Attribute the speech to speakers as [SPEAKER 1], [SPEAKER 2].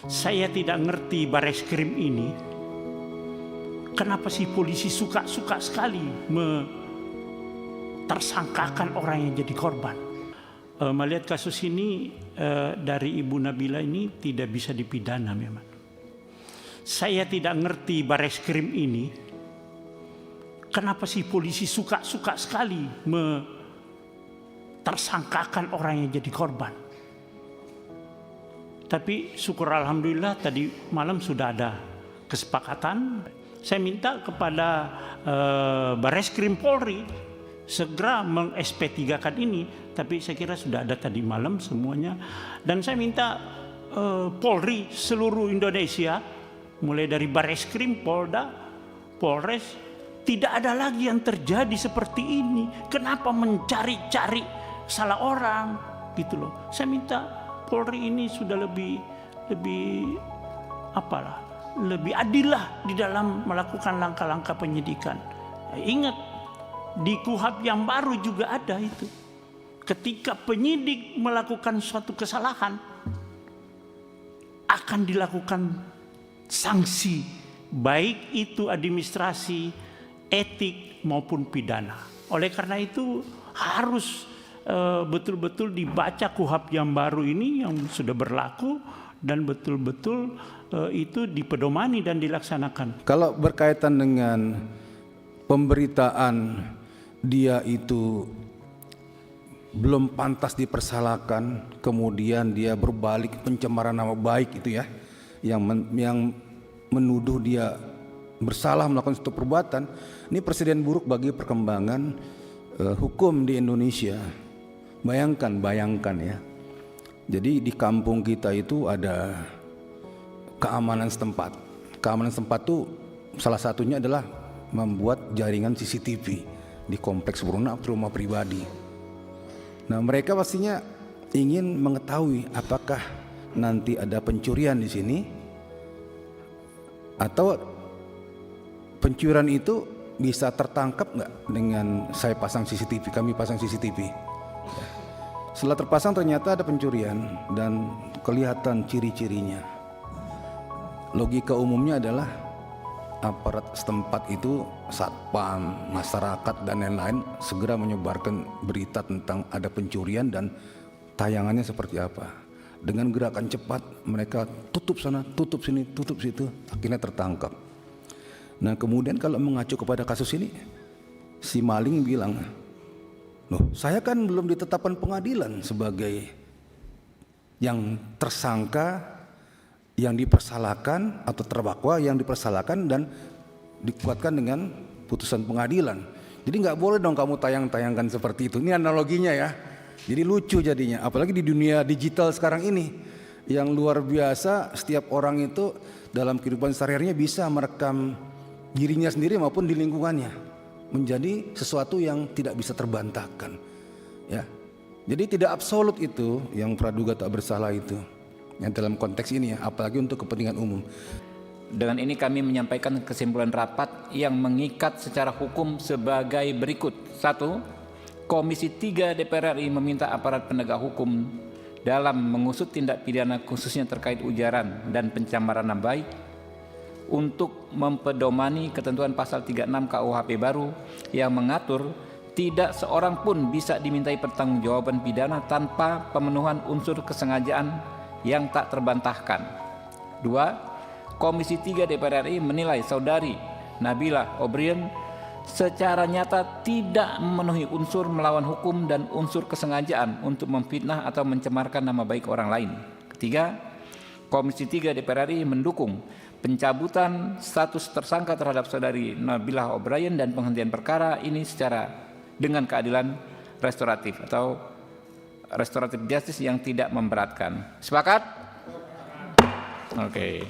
[SPEAKER 1] Saya tidak ngerti Bareskrim ini, kenapa sih polisi suka sekali tersangkakan orang yang jadi korban. Melihat kasus ini dari Ibu Nabila ini tidak bisa dipidana memang. Saya tidak ngerti Bareskrim ini, kenapa sih polisi suka sekali tersangkakan orang yang jadi korban. Tapi syukur alhamdulillah tadi malam sudah ada kesepakatan. Saya minta kepada Bareskrim Polri segera meng-SP3-kan ini, tapi saya kira sudah ada tadi malam semuanya. Dan saya minta Polri seluruh Indonesia, mulai dari Bareskrim, Polda, Polres, tidak ada lagi yang terjadi seperti ini. Kenapa mencari-cari salah orang gitu loh. Saya minta Polri ini sudah lebih adil lah di dalam melakukan langkah-langkah penyidikan. Ingat, di KUHP yang baru juga ada itu. Ketika penyidik melakukan suatu kesalahan, akan dilakukan sanksi, baik itu administrasi, etik maupun pidana. Oleh karena itu harus betul-betul dibaca KUHP yang baru ini yang sudah berlaku dan betul-betul itu dipedomani dan dilaksanakan.
[SPEAKER 2] Kalau berkaitan dengan pemberitaan dia itu belum pantas dipersalahkan, kemudian dia berbalik pencemaran nama baik itu ya, yang menuduh dia bersalah melakukan suatu perbuatan, ini presiden buruk bagi perkembangan hukum di Indonesia. Bayangkan ya. Jadi di kampung kita itu ada keamanan setempat. Keamanan setempat itu salah satunya adalah membuat jaringan CCTV di kompleks rumah pribadi. Nah, mereka pastinya ingin mengetahui apakah nanti ada pencurian di sini atau pencurian itu bisa tertangkap nggak dengan saya pasang CCTV, kami pasang CCTV. Setelah terpasang ternyata ada pencurian dan kelihatan ciri-cirinya. Logika umumnya adalah aparat setempat itu, satpam, masyarakat dan lain-lain segera menyebarkan berita tentang ada pencurian dan tayangannya seperti apa. Dengan gerakan cepat mereka tutup sana, tutup sini, tutup situ, akhirnya tertangkap. Nah, kemudian kalau mengacu kepada kasus ini, si maling bilang, loh, saya kan belum ditetapkan pengadilan sebagai yang tersangka, yang dipersalahkan atau terdakwa yang dipersalahkan dan dikuatkan dengan putusan pengadilan. Jadi nggak boleh dong kamu tayang-tayangkan seperti itu. Ini analoginya ya. Jadi lucu jadinya, apalagi di dunia digital sekarang ini yang luar biasa. Setiap orang itu dalam kehidupan sehari-harinya bisa merekam dirinya sendiri maupun di lingkungannya, menjadi sesuatu yang tidak bisa terbantahkan ya. Jadi tidak absolut itu yang praduga tak bersalah itu yang dalam konteks ini ya, apalagi untuk kepentingan umum.
[SPEAKER 3] Dengan ini kami menyampaikan kesimpulan rapat yang mengikat secara hukum sebagai berikut. 1. Komisi 3 DPR RI meminta aparat penegak hukum dalam mengusut tindak pidana khususnya terkait ujaran dan pencemaran nama baik untuk mempedomani ketentuan pasal 36 KUHP baru yang mengatur tidak seorang pun bisa dimintai pertanggungjawaban pidana tanpa pemenuhan unsur kesengajaan yang tak terbantahkan. 2. Komisi 3 DPR RI menilai saudari Nabila O'Brien secara nyata tidak memenuhi unsur melawan hukum dan unsur kesengajaan untuk memfitnah atau mencemarkan nama baik orang lain. Ketiga, Komisi 3 DPR RI mendukung pencabutan status tersangka terhadap saudari Nabila O'Brien dan penghentian perkara ini secara dengan keadilan restoratif atau restoratif justice yang tidak memberatkan. Sepakat? Oke.